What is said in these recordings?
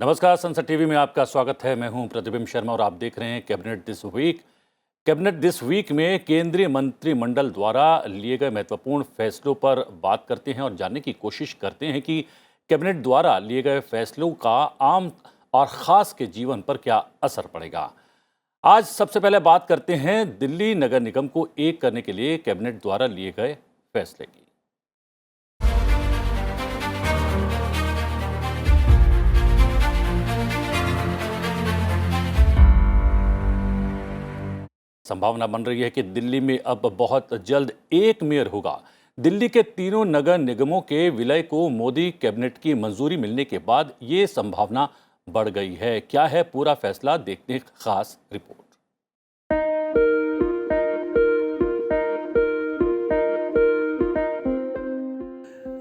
नमस्कार, संसद टीवी में आपका स्वागत है। मैं हूं प्रतिबिंब शर्मा और आप देख रहे हैं cabinet this week. Cabinet this week में केंद्रीय मंत्रिमंडल द्वारा लिए गए महत्वपूर्ण फैसलों पर बात करते हैं और जानने की कोशिश करते हैं कि कैबिनेट द्वारा लिए गए फैसलों का आम और खास के जीवन पर क्या असर पड़ेगा। आज सबसे पहले बात करते हैं दिल्ली नगर निगम को एक करने के लिए कैबिनेट द्वारा लिए गए फैसले की। संभावना बन रही है कि दिल्ली में अब बहुत जल्द एक मेयर होगा। दिल्ली के तीनों नगर निगमों के विलय को मोदी कैबिनेट की मंजूरी मिलने के बाद ये संभावना बढ़ गई है। क्या है पूरा फैसला, देखते हैं खास रिपोर्ट।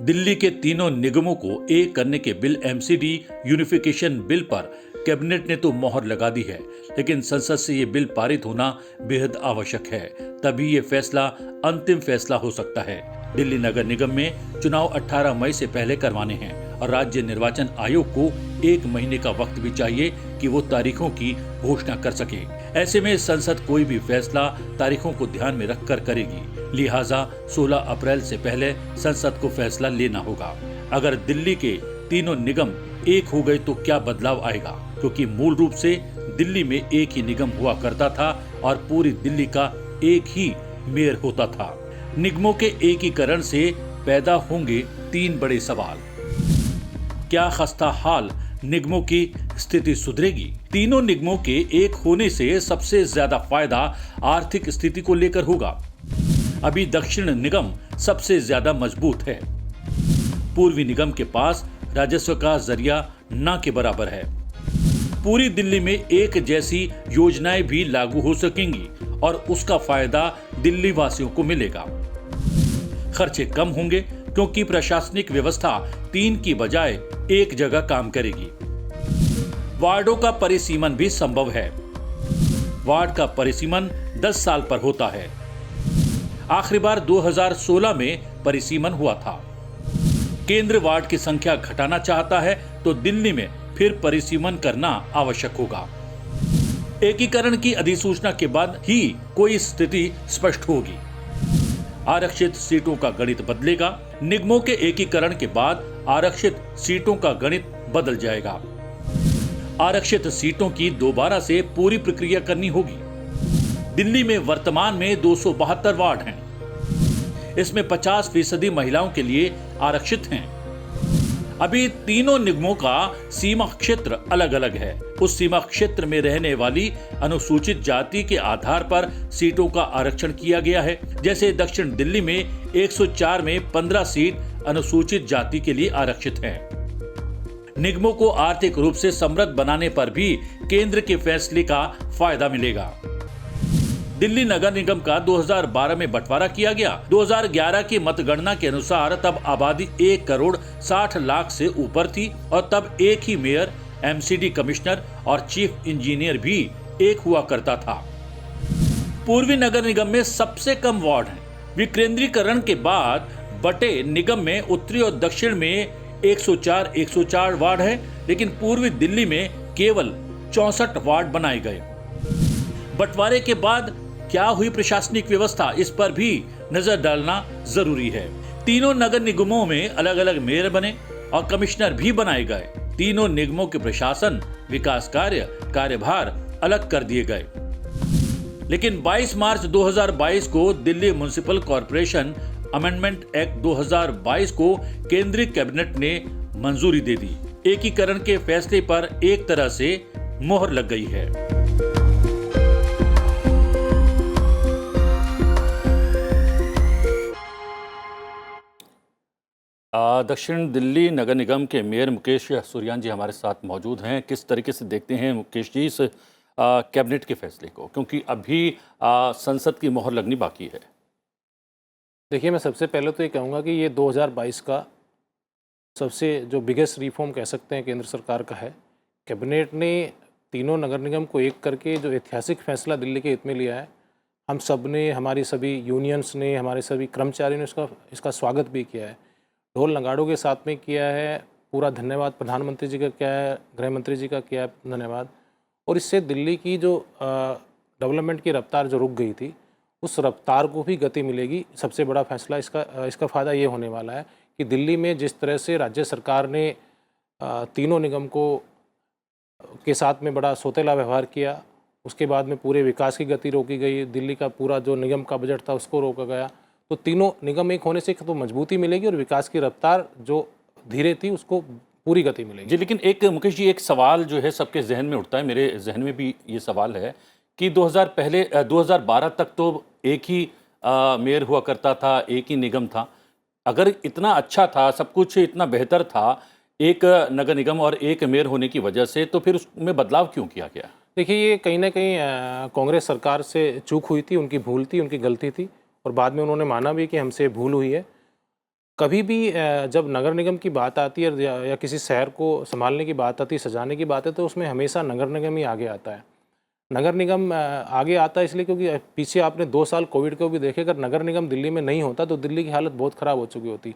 दिल्ली के तीनों निगमों को एक करने के बिल एमसीडी यूनिफिकेशन बिल पर कैबिनेट ने तो मोहर लगा दी है, लेकिन संसद से ये बिल पारित होना बेहद आवश्यक है। तभी ये फैसला अंतिम फैसला हो सकता है। दिल्ली नगर निगम में चुनाव 18 मई से पहले करवाने हैं और राज्य निर्वाचन आयोग को 1 महीने का वक्त भी चाहिए कि वो तारीखों की घोषणा कर सके। ऐसे में संसद कोई भी फैसला तारीखों को ध्यान में रखकर करेगी, लिहाजा 16 अप्रैल से पहले संसद को फैसला लेना होगा। अगर दिल्ली के तीनों निगम एक हो गए तो क्या बदलाव आएगा, क्योंकि मूल रूप से दिल्ली में एक ही निगम हुआ करता था और पूरी दिल्ली का एक ही मेयर होता था। निगमों के एकीकरण से पैदा होंगे 3 बड़े सवाल। क्या खस्ता हाल निगमों की स्थिति सुधरेगी? तीनों निगमों के एक होने से सबसे ज्यादा फायदा आर्थिक स्थिति को लेकर होगा। अभी दक्षिण निगम सबसे ज्यादा मजबूत है। पूर्वी निगम के पास राजस्व का जरिया न के बराबर है। पूरी दिल्ली में एक जैसी योजनाएं भी लागू हो सकेंगी और उसका फायदा दिल्ली वासियों को मिलेगा। खर्चे कम होंगे क्योंकि प्रशासनिक व्यवस्था 3 की बजाय एक जगह काम करेगी। वार्डों का परिसीमन भी संभव है। वार्ड का परिसीमन 10 साल पर होता है। आखिरी बार 2016 में परिसीमन हुआ था। केंद्र वार्ड की संख्या घटाना चाहता है तो दिल्ली में फिर परिसीमन करना आवश्यक होगा। एकीकरण की अधिसूचना के बाद ही कोई स्थिति स्पष्ट होगी। आरक्षित सीटों का गणित बदलेगा। निगमों के एकीकरण के बाद आरक्षित सीटों का गणित बदल जाएगा। आरक्षित सीटों की दोबारा से पूरी प्रक्रिया करनी होगी। दिल्ली में वर्तमान में 272 वार्ड हैं। इसमें 50% महिलाओं के लिए आरक्षित हैं। अभी तीनों निगमों का सीमा क्षेत्र अलग अलग है। उस सीमा क्षेत्र में रहने वाली अनुसूचित जाति के आधार पर सीटों का आरक्षण किया गया है। जैसे दक्षिण दिल्ली में 104 में 15 सीट अनुसूचित जाति के लिए आरक्षित हैं। निगमों को आर्थिक रूप से समृद्ध बनाने पर भी केंद्र के फैसले का फायदा मिलेगा। दिल्ली नगर निगम का 2012 में बंटवारा किया गया। 2011 की मतगणना के अनुसार तब आबादी 1 करोड़ 60 लाख से ऊपर थी और तब एक ही मेयर, एमसीडी कमिश्नर और चीफ इंजीनियर भी एक हुआ करता था। पूर्वी नगर निगम में सबसे कम वार्ड हैं। विकेंद्रीकरण के बाद बटे निगम में उत्तरी और दक्षिण में 104 वार्ड है, लेकिन पूर्वी दिल्ली में केवल 64 वार्ड बनाए गए। बंटवारे के बाद क्या हुई प्रशासनिक व्यवस्था, इस पर भी नजर डालना जरूरी है। तीनों नगर निगमों में अलग अलग मेयर बने और कमिश्नर भी बनाए गए। तीनों निगमों के प्रशासन, विकास कार्य, कार्यभार अलग कर दिए गए। लेकिन 22 मार्च 2022 को Delhi municipal corporation amendment act 2022 को केंद्रीय कैबिनेट ने मंजूरी दे दी। एकीकरण के फैसले पर एक तरह से मोहर लग गई है। दक्षिण दिल्ली नगर निगम के मेयर मुकेश सुरयान जी हमारे साथ मौजूद हैं। किस तरीके से देखते हैं मुकेश जी इस कैबिनेट के फैसले को, क्योंकि अभी संसद की मोहर लगनी बाकी है? देखिए, मैं सबसे पहले तो ये कहूँगा कि ये 2022 का सबसे जो बिगेस्ट रिफॉर्म कह सकते हैं केंद्र सरकार का है। कैबिनेट ने तीनों नगर निगम को एक करके जो ऐतिहासिक फैसला दिल्ली के हित में लिया है, हम सब ने, हमारी सभी यूनियंस ने, हमारे सभी कर्मचारियों ने इसका स्वागत भी किया है। ढोल नगाड़ों के साथ में किया है। पूरा धन्यवाद प्रधानमंत्री जी का क्या है, गृह मंत्री जी का क्या है धन्यवाद। और इससे दिल्ली की जो डेवलपमेंट की रफ्तार जो रुक गई थी, उस रफ्तार को भी गति मिलेगी। सबसे बड़ा फैसला इसका फ़ायदा ये होने वाला है कि दिल्ली में जिस तरह से राज्य सरकार ने तीनों निगम को के साथ में बड़ा सौतेला व्यवहार किया, उसके बाद में पूरे विकास की गति रोकी गई, दिल्ली का पूरा जो निगम का बजट था उसको रोका गया। तो तीनों निगम एक होने से एक तो मजबूती मिलेगी और विकास की रफ्तार जो धीरे थी उसको पूरी गति मिलेगी। जी, लेकिन एक मुकेश जी, एक सवाल जो है सबके जहन में उठता है, मेरे जहन में भी ये सवाल है कि 2012 तक तो एक ही मेयर हुआ करता था, एक ही निगम था। अगर इतना अच्छा था, सब कुछ इतना बेहतर था, एक नगर निगम और एक मेयर होने की वजह से, तो फिर उसमें बदलाव क्यों किया गया? देखिए, ये कहीं ना कहीं कांग्रेस सरकार से चूक हुई थी, उनकी भूल थी, उनकी गलती थी और बाद में उन्होंने माना भी कि हमसे भूल हुई है। कभी भी जब नगर निगम की बात आती है या किसी शहर को संभालने की बात आती है, सजाने की बात है, तो उसमें हमेशा नगर निगम ही आगे आता है। नगर निगम आगे आता है इसलिए क्योंकि पीछे आपने 2 साल कोविड को भी देखे, अगर नगर निगम दिल्ली में नहीं होता तो दिल्ली की हालत बहुत ख़राब हो चुकी होती।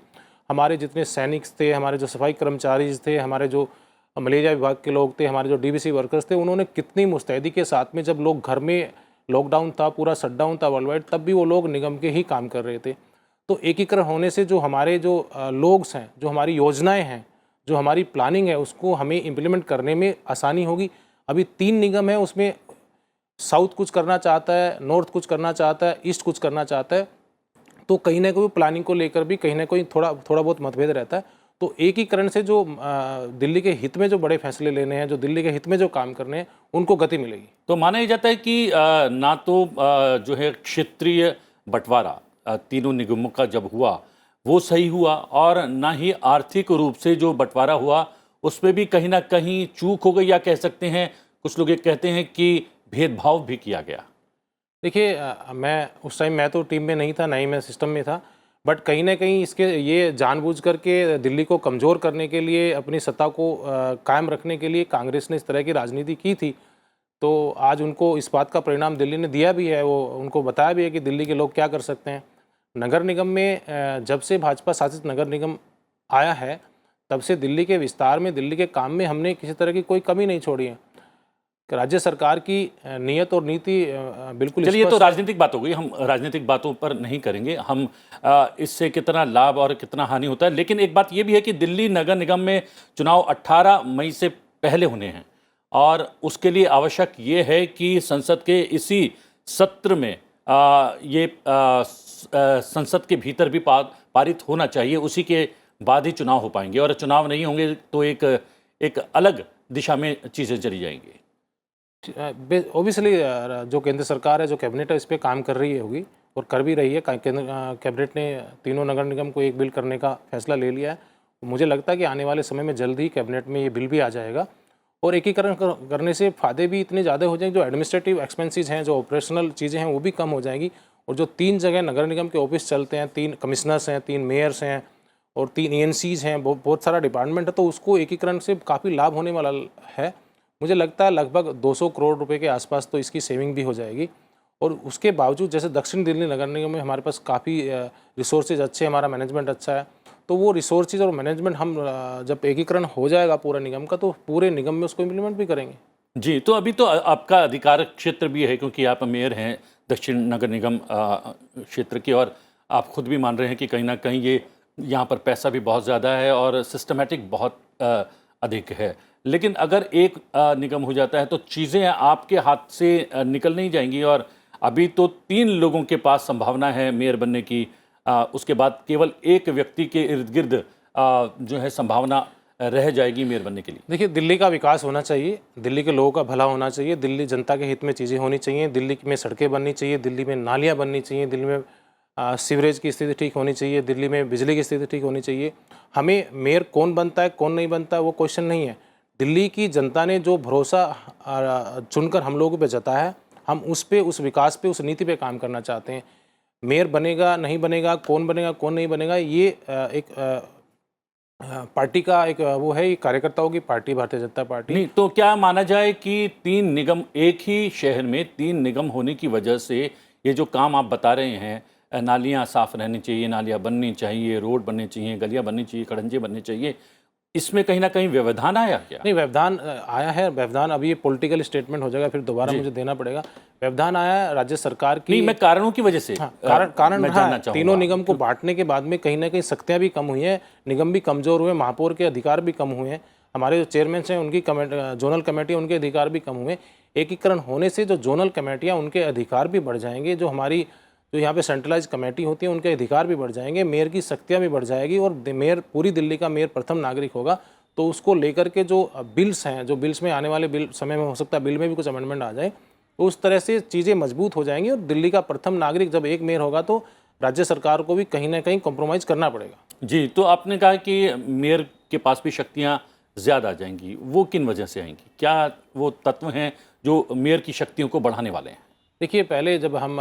हमारे जितने सैनिक थे, हमारे जो सफाई कर्मचारी थे, हमारे जो मलेरिया विभाग के लोग थे, हमारे जो डीवीसी वर्कर्स थे, उन्होंने कितनी मुस्तैदी के साथ में, जब लोग घर में लॉकडाउन था, पूरा शटडाउन था वर्ल्ड वाइड, तब भी वो लोग निगम के ही काम कर रहे थे। तो एकीकरण होने से जो हमारे जो लोग हैं, जो हमारी योजनाएं हैं, जो हमारी प्लानिंग है, उसको हमें इम्प्लीमेंट करने में आसानी होगी। अभी 3 निगम है, उसमें साउथ कुछ करना चाहता है, नॉर्थ कुछ करना चाहता है, ईस्ट कुछ करना चाहता है, तो कहीं ना कहीं प्लानिंग को लेकर भी कहीं ना कहीं थोड़ा बहुत मतभेद रहता है। तो एकीकरण से जो दिल्ली के हित में जो बड़े फैसले लेने हैं, जो दिल्ली के हित में जो काम करने हैं, उनको गति मिलेगी। तो माना ये जाता है कि ना तो जो है क्षेत्रीय बंटवारा तीनों निगमों का जब हुआ वो सही हुआ, और ना ही आर्थिक रूप से जो बंटवारा हुआ उसमें भी कहीं ना कहीं चूक हो गई, या कह सकते हैं कुछ लोग ये कहते हैं कि भेदभाव भी किया गया। देखिए, मैं उस टाइम मैं तो टीम में नहीं था, ना ही मैं सिस्टम में था, बट कहीं ना कहीं इसके ये जानबूझ करके दिल्ली को कमज़ोर करने के लिए, अपनी सत्ता को कायम रखने के लिए कांग्रेस ने इस तरह की राजनीति की थी। तो आज उनको इस बात का परिणाम दिल्ली ने दिया भी है, वो उनको बताया भी है कि दिल्ली के लोग क्या कर सकते हैं। नगर निगम में जब से भाजपा शासित नगर निगम आया है, तब से दिल्ली के विस्तार में, दिल्ली के काम में हमने किसी तरह की कोई कमी नहीं छोड़ी है। राज्य सरकार की नीयत और नीति बिल्कुल चलिए, ये तो स्पष्ट है। राजनीतिक बात हो गई, हम राजनीतिक बातों पर नहीं करेंगे। हम इससे कितना लाभ और कितना हानि होता है, लेकिन एक बात ये भी है कि दिल्ली नगर निगम में चुनाव 18 मई से पहले होने हैं, और उसके लिए आवश्यक ये है कि संसद के इसी सत्र में संसद के भीतर भी पारित होना चाहिए, उसी के बाद ही चुनाव हो पाएंगे, और चुनाव नहीं होंगे तो एक अलग दिशा में चीज़ें चली जाएंगी। ओबियसली जो केंद्र सरकार है, जो कैबिनेट है, इस पर काम कर रही होगी और कर भी रही है। कैबिनेट ने तीनों नगर निगम को एक बिल करने का फैसला ले लिया है। मुझे लगता है कि आने वाले समय में जल्द ही कैबिनेट में ये बिल भी आ जाएगा, और एकीकरण करने से फ़ायदे भी इतने ज़्यादा हो जाएंगे, जो एडमिनिस्ट्रेटिव एक्सपेंसेस हैं, जो ऑपरेशनल चीज़ें हैं, वो भी कम हो जाएंगी। और जो 3 जगह नगर निगम के ऑफिस चलते हैं, 3 कमिश्नर्स हैं, 3 मेयर्स हैं और 3 ENCs हैं, बहुत सारा डिपार्टमेंट है, तो उसको एकीकरण से काफ़ी लाभ होने वाला है। मुझे लगता है लगभग 200 करोड़ रुपए के आसपास तो इसकी सेविंग भी हो जाएगी। और उसके बावजूद, जैसे दक्षिण दिल्ली नगर निगम में हमारे पास काफ़ी रिसोर्सेज अच्छे हैं, हमारा मैनेजमेंट अच्छा है, तो वो रिसोर्सेज और मैनेजमेंट हम जब एकीकरण हो जाएगा पूरा निगम का, तो पूरे निगम में उसको इम्प्लीमेंट भी करेंगे। जी, तो अभी तो आपका अधिकार क्षेत्र भी है, क्योंकि आप मेयर हैं दक्षिण नगर निगम क्षेत्र के, और आप खुद भी मान रहे हैं कि कहीं ना कहीं ये यहाँ पर पैसा भी बहुत ज़्यादा है और सिस्टमेटिक बहुत अधिक है। लेकिन अगर एक निगम हो जाता है तो चीज़ें आपके हाथ से निकल नहीं जाएंगी, और अभी तो 3 लोगों के पास संभावना है मेयर बनने की, उसके बाद केवल एक व्यक्ति के इर्द गिर्द जो है संभावना रह जाएगी मेयर बनने के लिए। देखिए, दिल्ली का विकास होना चाहिए, दिल्ली के लोगों का भला होना चाहिए, दिल्ली जनता के हित में चीज़ें होनी चाहिए, दिल्ली में सड़कें बननी चाहिए, दिल्ली में नालियाँ बननी चाहिए, दिल्ली में सीवरेज की स्थिति ठीक होनी चाहिए, दिल्ली में बिजली की स्थिति ठीक होनी चाहिए। हमें मेयर कौन बनता है, कौन नहीं बनता है, वो क्वेश्चन नहीं है। दिल्ली की जनता ने जो भरोसा चुनकर हम लोगों पे जताया है, हम उस पे, उस विकास पे, उस नीति पे काम करना चाहते हैं। मेयर बनेगा नहीं बनेगा, कौन बनेगा कौन नहीं बनेगा, ये एक पार्टी का एक वो है, ये कार्यकर्ताओं की पार्टी भारतीय जनता पार्टी। नहीं, तो क्या माना जाए कि 3 निगम, एक ही शहर में 3 निगम होने की वजह से ये जो काम आप बता रहे हैं, नालियाँ साफ़ रहनी चाहिए, नालियाँ बननी चाहिए, रोड बनने चाहिए, गलियाँ बननी चाहिए, खड़ंजे बनने चाहिए, इसमें कहीं ना कहीं व्यवधान आया क्या? नहीं, व्यवधान आया है। व्यवधान अभी ये पॉलिटिकल स्टेटमेंट हो जाएगा, फिर दोबारा मुझे देना पड़ेगा। व्यवधान आया है राज्य सरकार की। नहीं, मैं कारणों की वजह से कारण मैं रहा जानना है। चाहूंगा। तीनों निगम को बांटने के बाद में कहीं ना कहीं शक्तियां भी कम हुई हैं, निगम भी कमजोर हुए, महापौर के अधिकार भी कम हुए हैं, हमारे जो चेयरमैन हैं उनकी जोनल कमेटी उनके अधिकार भी कम हुए। एकीकरण होने से जो जोनल कमेटियाँ उनके अधिकार भी बढ़ जाएंगे, जो यहाँ पे सेंट्रलाइज कमेटी होती है उनके अधिकार भी बढ़ जाएंगे, मेयर की शक्तियाँ भी बढ़ जाएगी, और मेयर पूरी दिल्ली का मेयर प्रथम नागरिक होगा। तो उसको लेकर के जो बिल्स हैं, जो बिल्स में आने वाले बिल समय में हो सकता है बिल में भी कुछ अमेंडमेंट आ जाए, तो उस तरह से चीज़ें मजबूत हो जाएंगी। और दिल्ली का प्रथम नागरिक जब एक मेयर होगा तो राज्य सरकार को भी कहीं ना कहीं कॉम्प्रोमाइज़ करना पड़ेगा। जी, तो आपने कहा कि मेयर के पास भी शक्तियां ज़्यादा आ जाएंगी, वो किन वजह से आएंगी? क्या वो तत्व हैं जो मेयर की शक्तियों को बढ़ाने वाले हैं? देखिए, पहले जब हम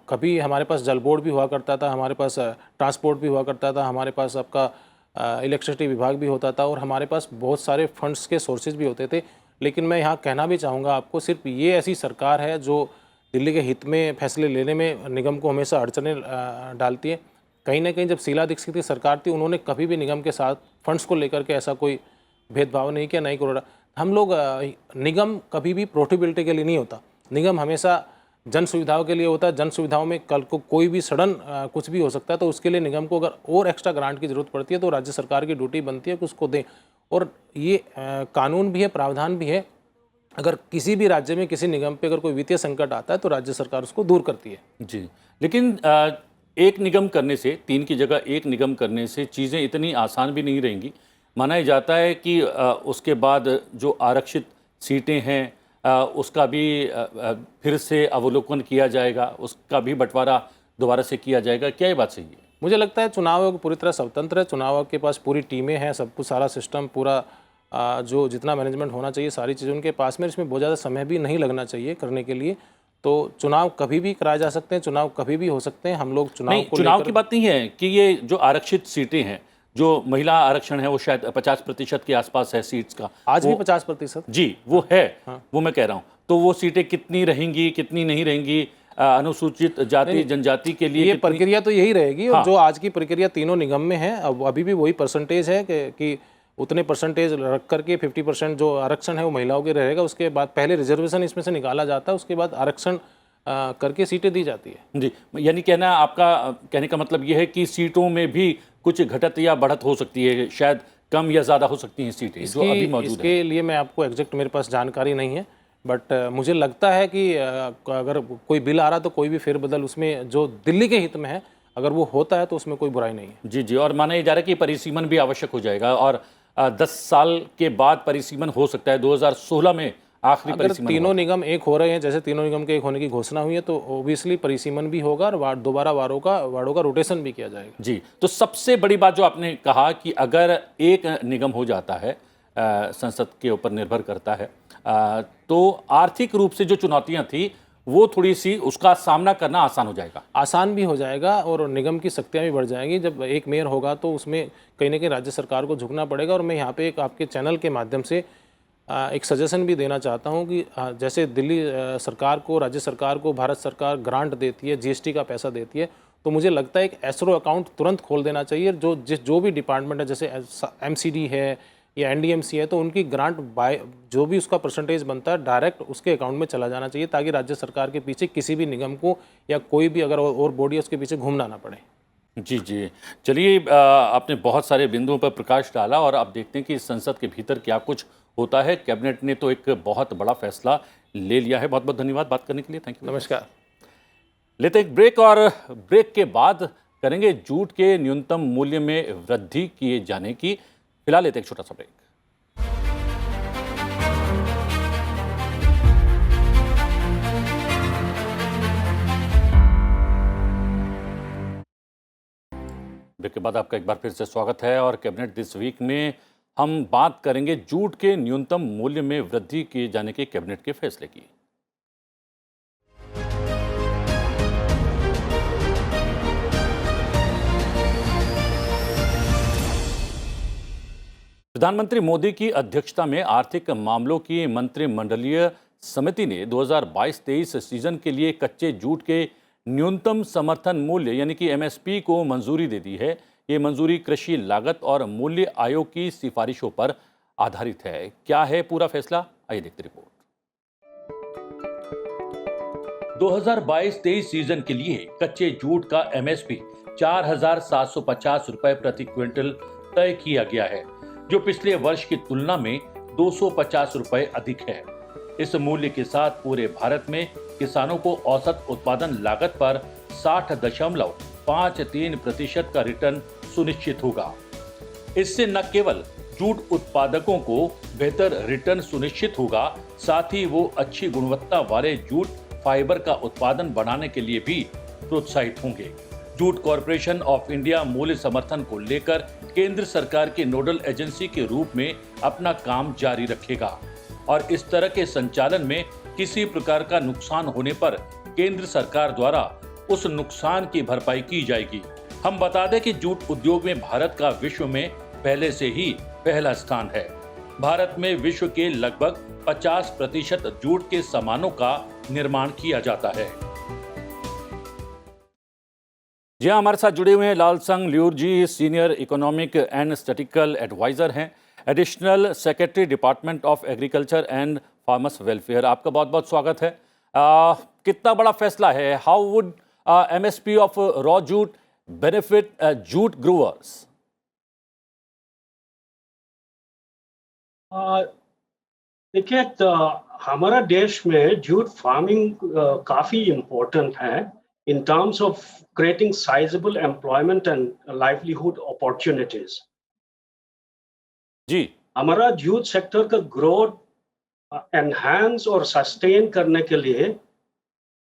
कभी हमारे पास जल बोर्ड भी हुआ करता था, हमारे पास ट्रांसपोर्ट भी हुआ करता था, हमारे पास आपका इलेक्ट्रिसिटी विभाग भी होता था, और हमारे पास बहुत सारे फंड्स के सोर्सेज भी होते थे। लेकिन मैं यहाँ कहना भी चाहूँगा आपको, सिर्फ ये ऐसी सरकार है जो दिल्ली के हित में फैसले लेने में निगम को हमेशा अड़चने डालती है। कहीं ना कहीं जब शीला दीक्षित की सरकार थी, उन्होंने कभी भी निगम के साथ फंड्स को लेकर के ऐसा कोई भेदभाव नहीं किया, नहीं करोड़ा। हम लोग निगम कभी भी प्रॉफिटेबिलिटी के लिए नहीं होता, निगम हमेशा जन सुविधाओं के लिए होता है। जन सुविधाओं में कल को कोई भी सडन कुछ भी हो सकता है, तो उसके लिए निगम को अगर और एक्स्ट्रा ग्रांट की जरूरत पड़ती है तो राज्य सरकार की ड्यूटी बनती है कि उसको दें। और ये कानून भी है, प्रावधान भी है, अगर किसी भी राज्य में किसी निगम पे अगर कोई वित्तीय संकट आता है तो राज्य सरकार उसको दूर करती है। जी, लेकिन एक निगम करने से, 3 की जगह एक निगम करने से चीज़ें इतनी आसान भी नहीं रहेंगी। माना जाता है कि उसके बाद जो आरक्षित सीटें हैं उसका भी फिर से अवलोकन किया जाएगा, उसका भी बंटवारा दोबारा से किया जाएगा। क्या ये बात सही है? मुझे लगता है चुनाव आयोग पूरी तरह स्वतंत्र है, चुनाव आयोग के पास पूरी टीमें हैं, सब कुछ, सारा सिस्टम पूरा, जो जितना मैनेजमेंट होना चाहिए सारी चीज़ें उनके पास में, इसमें बहुत ज़्यादा समय भी नहीं लगना चाहिए करने के लिए। तो चुनाव कभी भी कराए जा सकते हैं, चुनाव कभी भी हो सकते हैं। हम लोग चुनाव की बात नहीं है कि ये जो आरक्षित सीटें हैं, जो महिला आरक्षण है वो शायद 50% के आसपास है सीट्स का, आज भी 50%। जी वो है। हाँ। वो मैं कह रहा हूँ, तो वो सीटें कितनी रहेंगी, कितनी नहीं रहेंगी अनुसूचित जाति जनजाति के लिए? ये प्रक्रिया तो यही रहेगी। हाँ। और जो आज की प्रक्रिया तीनों निगम में है, अब अभी भी वही परसेंटेज है कि उतने परसेंटेज रख करके 50% जो आरक्षण है वो महिलाओं के रहेगा। उसके बाद पहले रिजर्वेशन इसमें से निकाला जाता है, उसके बाद आरक्षण करके सीटें दी जाती है। जी, यानी आपका कहने का मतलब ये है कि सीटों में भी कुछ घटत या बढ़त हो सकती है, शायद कम या ज़्यादा हो सकती हैं सीटें जो अभी मौजूद हैं। इसके लिए मैं आपको एग्जैक्ट, मेरे पास जानकारी नहीं है, बट मुझे लगता है कि अगर कोई बिल आ रहा तो कोई भी फेरबदल उसमें जो दिल्ली के हित में है अगर वो होता है तो उसमें कोई बुराई नहीं है। जी जी, और माना जा रहा है कि परिसीमन भी आवश्यक हो जाएगा, और 10 साल के बाद परिसीमन हो सकता है। 2016 में आखिरी परिसीमन। तीनों निगम एक हो रहे हैं, जैसे तीनों निगम के एक होने की घोषणा हुई है, तो ओबियसली परिसीमन भी होगा और दोबारा वार्डों का रोटेशन भी किया जाएगा। जी, तो सबसे बड़ी बात जो आपने कहा कि अगर एक निगम हो जाता है, संसद के ऊपर निर्भर करता है, तो आर्थिक रूप से जो चुनौतियां थी वो थोड़ी सी, उसका सामना करना आसान हो जाएगा। आसान भी हो जाएगा और निगम की शक्तियाँ भी बढ़ जाएंगी। जब एक मेयर होगा तो उसमें कहीं ना कहीं राज्य सरकार को झुकना पड़ेगा। और मैं यहाँ पे एक आपके चैनल के माध्यम से एक सजेशन भी देना चाहता हूँ कि जैसे दिल्ली सरकार को, राज्य सरकार को भारत सरकार ग्रांट देती है, जीएसटी का पैसा देती है, तो मुझे लगता है एक एसरो अकाउंट तुरंत खोल देना चाहिए। जो भी डिपार्टमेंट है, जैसे एमसीडी है या एनडीएमसी है, तो उनकी ग्रांट बाय जो भी उसका परसेंटेज बनता है डायरेक्ट उसके अकाउंट में चला जाना चाहिए, ताकि राज्य सरकार के पीछे किसी भी निगम को या कोई भी अगर और बॉडी है उसके पीछे घूमना ना पड़े। जी जी, चलिए, आपने बहुत सारे बिंदुओं पर प्रकाश डाला और अब देखते हैं कि संसद के भीतर क्या कुछ होता है। कैबिनेट ने तो एक बहुत बड़ा फैसला ले लिया है। बहुत बहुत धन्यवाद बात करने के लिए। Thank you. नमस्कार। लेते एक ब्रेक, और ब्रेक के बाद करेंगे जूट के न्यूनतम मूल्य में वृद्धि किए जाने की। फिलहाल लेते एक छोटा सा ब्रेक। ब्रेक के बाद आपका एक बार फिर से स्वागत है, और कैबिनेट दिस वीक में हम बात करेंगे जूट के न्यूनतम मूल्य में वृद्धि किए जाने के कैबिनेट के फैसले की। प्रधानमंत्री मोदी की अध्यक्षता में आर्थिक मामलों की मंत्रिमंडलीय समिति ने 2022-23 सीजन के लिए कच्चे जूट के न्यूनतम समर्थन मूल्य यानी कि एमएसपी को मंजूरी दे दी है। ये मंजूरी कृषि लागत और मूल्य आयोग की सिफारिशों पर आधारित है। क्या है पूरा फैसला, आइए देखते रिपोर्ट। 2022-23 सीजन के लिए कच्चे जूट का एमएसपी 4,750 रुपए प्रति क्विंटल तय किया गया है, जो पिछले वर्ष की तुलना में 250 रुपए अधिक है। इस मूल्य के साथ पूरे भारत में किसानों को औसत उत्पादन लागत पर 60.53% का रिटर्न सुनिश्चित होगा। इससे न केवल जूट उत्पादकों को बेहतर रिटर्न सुनिश्चित होगा, साथ ही वो अच्छी गुणवत्ता वाले जूट फाइबर का उत्पादन बढ़ाने के लिए भी प्रोत्साहित होंगे। जूट कॉरपोरेशन ऑफ इंडिया मूल्य समर्थन को लेकर केंद्र सरकार के नोडल एजेंसी के रूप में अपना काम जारी रखेगा और इस तरह के संचालन में किसी प्रकार का नुकसान होने पर केंद्र सरकार द्वारा उस नुकसान की भरपाई की जाएगी। हम बता दें कि जूट उद्योग में भारत का विश्व में पहले से ही पहला स्थान है। भारत में विश्व के लगभग 50% जूट के सामानों का निर्माण किया जाता है। जी हाँ, हमारे साथ जुड़े हुए हैं Lalsang Liur ji, senior economic and statistical adviser हैं, additional secretary department of agriculture and farmers welfare. आपका बहुत बहुत स्वागत है। कितना बड़ा फैसला है? How would MSP of raw jute benefit jute growers? देखिए, हमारा देश में जूट फार्मिंग काफी इम्पोर्टेंट है in terms of creating sizable employment and livelihood opportunities. जी, हमारा जूट सेक्टर का ग्रोथ एनहांस और सस्टेन करने के लिए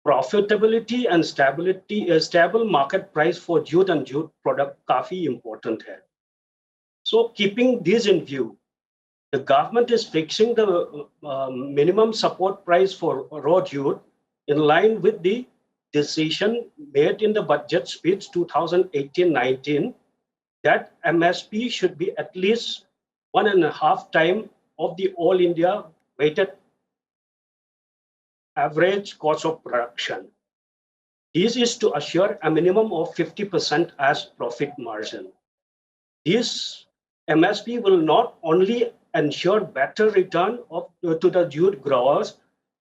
profitability and stable market price for jute and jute product काफी इम्पोर्टेंट है. So keeping this in view, the government is fixing the minimum support price for raw jute in line with the decision made in the budget speech 2018-19 that MSP should be at least 1.5 times of the all India weighted average cost of production. This is to assure a minimum of 50% as profit margin. This MSP will not only ensure better return to the jute growers,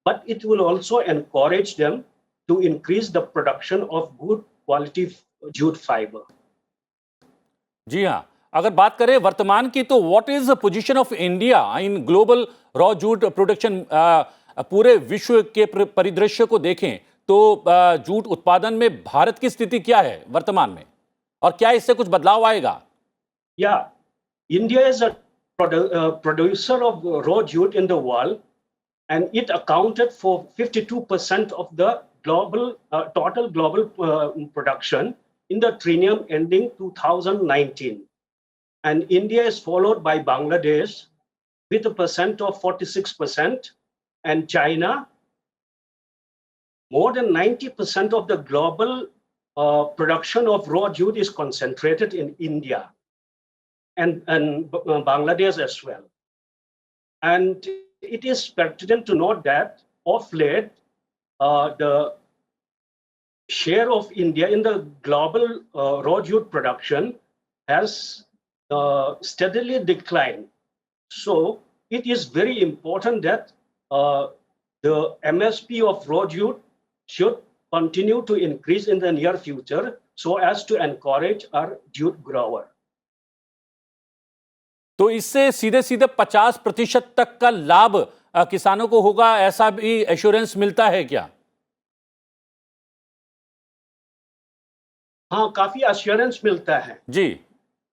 but it will also encourage them to increase the production of good quality jute fiber. जी हाँ, अगर बात करें वर्तमान की, तो what is the position of India in global raw jute production? पूरे विश्व के परिदृश्य को देखें तो जूट उत्पादन में भारत की स्थिति क्या है वर्तमान में, और क्या इससे कुछ बदलाव आएगा? Yeah, India is a producer of raw jute in the world, and it accounted for 52% of the total global production in the triennium ending 2019. And India is followed by Bangladesh with a percent of 46%, and China. More than 90% of the global production of raw jute is concentrated in India and Bangladesh as well. And it is pertinent to note that of late, the share of India in the global raw jute production has steadily declined. So it is very important that the MSP of raw jute should continue to increase in the near future so as to encourage our jute grower. तो इससे सीधे सीधे 50% तक का लाभ किसानों को होगा, ऐसा भी एश्योरेंस मिलता है क्या? हाँ, काफी एश्योरेंस मिलता है जी।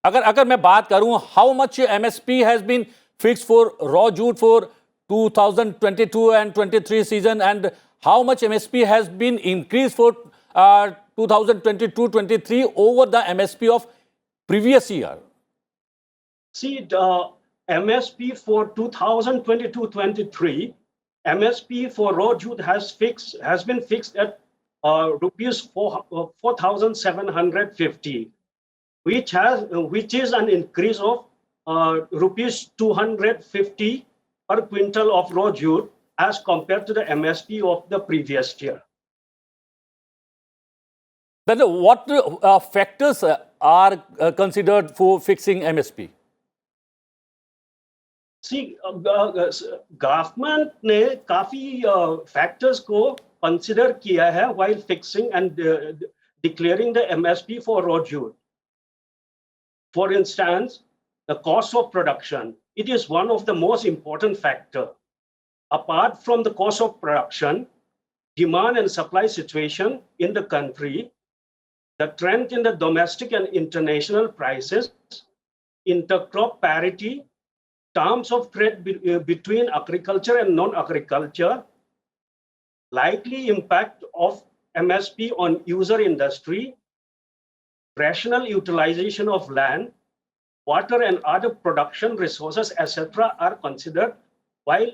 अगर मैं बात करूं, how much MSP has been fixed for raw jute for 2022 and 23 season, and how much MSP has been increased for 2022-23 over the MSP of previous year? See, the MSP for 2022-23, MSP for raw jute has been fixed at rupees 4,750, which is an increase of rupees 250 per quintal of raw jute as compared to the MSP of the previous year. Then what factors are considered for fixing MSP? See, government ने काफी factors को consider किया है while fixing and declaring the MSP for raw jute. For instance, the cost of production. It is one of the most important factor. Apart from the cost of production, demand and supply situation in the country, the trend in the domestic and international prices, intercrop parity, terms of trade between agriculture and non-agriculture, likely impact of MSP on user industry, rational utilization of land, water and other production resources, etc. are considered while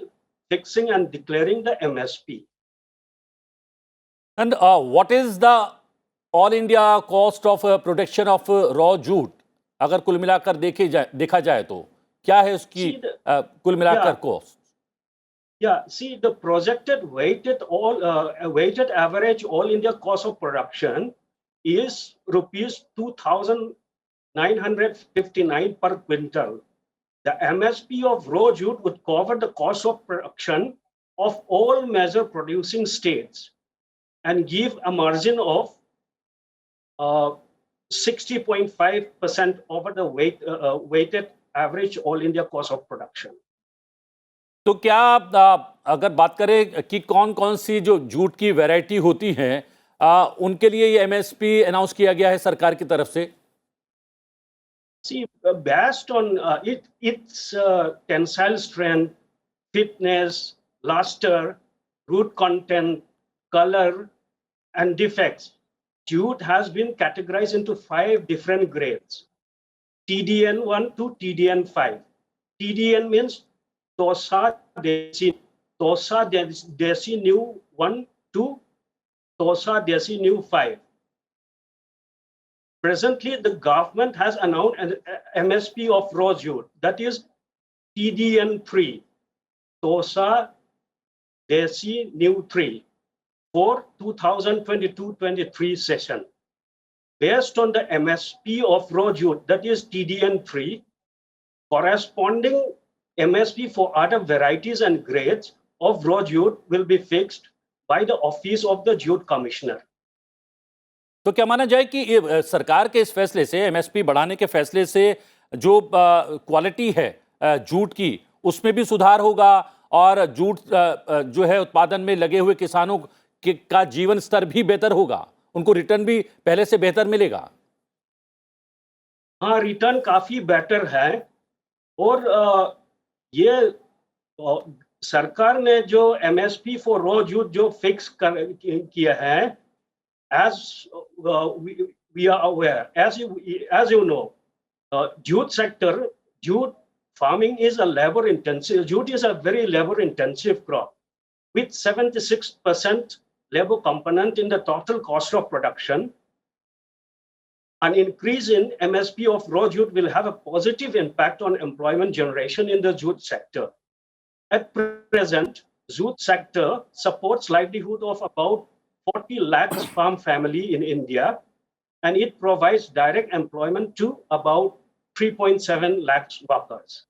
fixing and declaring the MSP. And what is the all India cost of production of raw jute? अगर कुल मिलाकर देखा जाए तो क्या है उसकी कुल मिलाकर cost? Yeah, see, the projected weighted average all India cost of production is rupees 2,959 per quintal. The MSP of raw jute would cover the cost of production of all major producing states and give a margin of 60.5% over the weighted average all India cost of production. तो क्या अगर बात करें कि कौन कौन सी जो jute की वैरायटी होती हैं उनके लिए ये एमएसपी अनाउंस किया गया है सरकार की तरफ से? See, based on its tensile strength, fitness, luster, root content, color, and defects, jute has been categorized into 5 different grades: TDN1 to TDN5. TDN means Tosa Desi New 1 to Tosa Desi New 5. Presently, the government has announced an MSP of raw jute, that is TDN3, Tosa Desi New 3, for 2022-23 session. Based on the MSP of raw jute, that is TDN3, corresponding MSP for other varieties and grades of raw jute will be fixed by the Office of the Jute Commissioner. तो क्या माना जाए कि ये सरकार के इस फैसले से, एमएसपी बढ़ाने के फैसले से जो क्वालिटी है जूट की उसमें भी सुधार होगा और जूट जो है उत्पादन में लगे हुए किसानों का जीवन स्तर भी बेहतर होगा, उनको रिटर्न भी पहले से बेहतर मिलेगा? हाँ, रिटर्न काफी बेटर है और ये सरकार ने जो MSP फॉर रॉ जूट जो फिक्स किया है, as we are aware, as you know, jute sector, jute farming is a labor intensive. Jute is a very labor intensive crop with 76% labor component in the total cost of production. An increase in MSP of raw jute will have a positive impact on employment generation in the jute sector. At present, jute sector supports livelihood of about 40 lakhs farm family in India, and it provides direct employment to about 3.7 lakhs workers.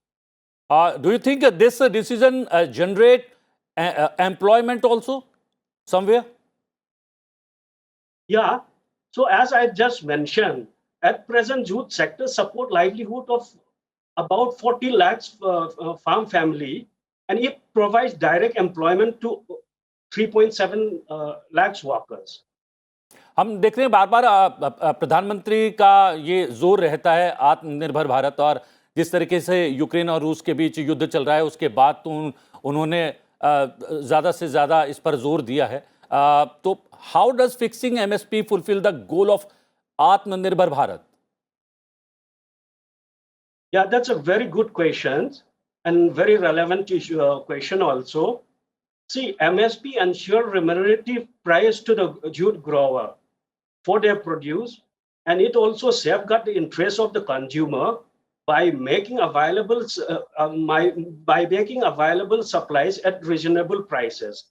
Do you think this decision generate employment also somewhere? Yeah. So as I just mentioned, at present, jute sector support livelihood of about 40 lakhs farm family, and it provides direct employment to 3.7 lakhs workers. हम देख रहे हैं बार बार प्रधानमंत्री का ये जोर रहता है आत्मनिर्भर भारत, और जिस तरीके से यूक्रेन और रूस के बीच युद्ध चल रहा है उसके बाद तो उन्होंने ज़्यादा से ज़्यादा इस पर जोर दिया है. तो how does fixing MSP fulfil the goal of आत्मनिर्भर Bharat? Yeah, that's a very good question and very relevant issue, question also. See, MSP ensure remunerative price to the jute grower for their produce, and it also safeguard the interest of the consumer by making available supplies at reasonable prices.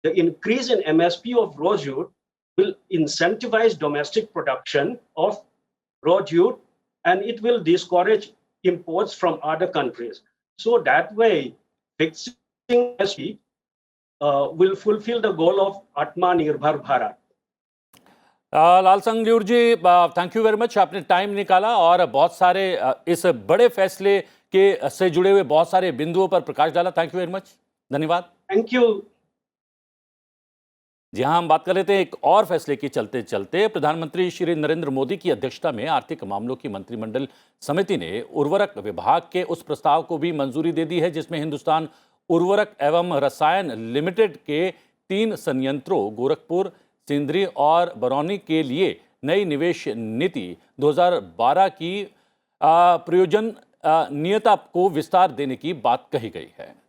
The increase in MSP of raw jute will incentivize domestic production of raw jute, and it will discourage imports from other countries. So that way, fixing SP will fulfill the goal of Atmanirbhar Bharat. Lal Sangyur ji, thank you very much, आपने time निकाला और बहुत सारे इस बड़े फैसले के से जुड़े हुए बहुत सारे बिंदुओं पर प्रकाश डाला। थैंक यू वेरी मच, धन्यवाद। Thank you. जी हाँ, हम बात कर रहे थे एक और फैसले की चलते चलते। प्रधानमंत्री श्री नरेंद्र मोदी की अध्यक्षता में आर्थिक मामलों की मंत्रिमंडल समिति ने उर्वरक विभाग के उस प्रस्ताव को भी मंजूरी दे दी है जिसमें हिंदुस्तान उर्वरक एवं रसायन लिमिटेड के 3 संयंत्रों गोरखपुर, सिंदरी और बरौनी के लिए नई निवेश नीति 2012 की प्रयोजन नियता को विस्तार देने की बात कही गई है।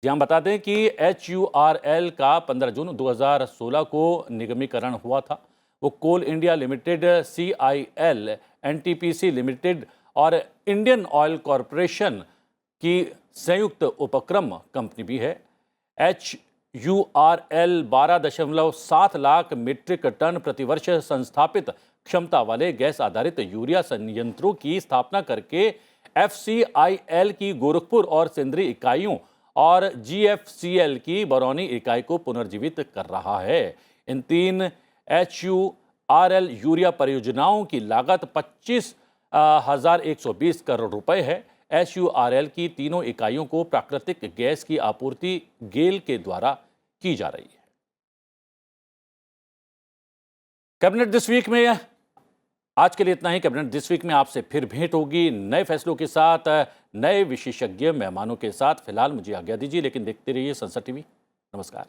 हम बता दें कि HURL का 15 जून 2016 को निगमीकरण हुआ था। वो Coal India Limited, CIL, NTPC लिमिटेड और इंडियन ऑयल कॉरपोरेशन की संयुक्त उपक्रम कंपनी भी है। HURL 12.7 लाख मीट्रिक टन प्रतिवर्ष संस्थापित क्षमता वाले गैस आधारित यूरिया संयंत्रों की स्थापना करके FCIL की गोरखपुर और सिंदरी इकाइयों और GFCL की बरौनी इकाई को पुनर्जीवित कर रहा है। इन 3 HURL यूरिया परियोजनाओं की लागत 25,120 करोड़ रुपए है। HURL की तीनों इकाइयों को प्राकृतिक गैस की आपूर्ति गेल के द्वारा की जा रही है। कैबिनेट दिस वीक में आज के लिए इतना ही। कैबिनेट दिस वीक में आपसे फिर भेंट होगी नए फैसलों के साथ, नए विशेषज्ञ मेहमानों के साथ। फिलहाल मुझे आज्ञा दीजिए, लेकिन देखते रहिए संसद टीवी। नमस्कार।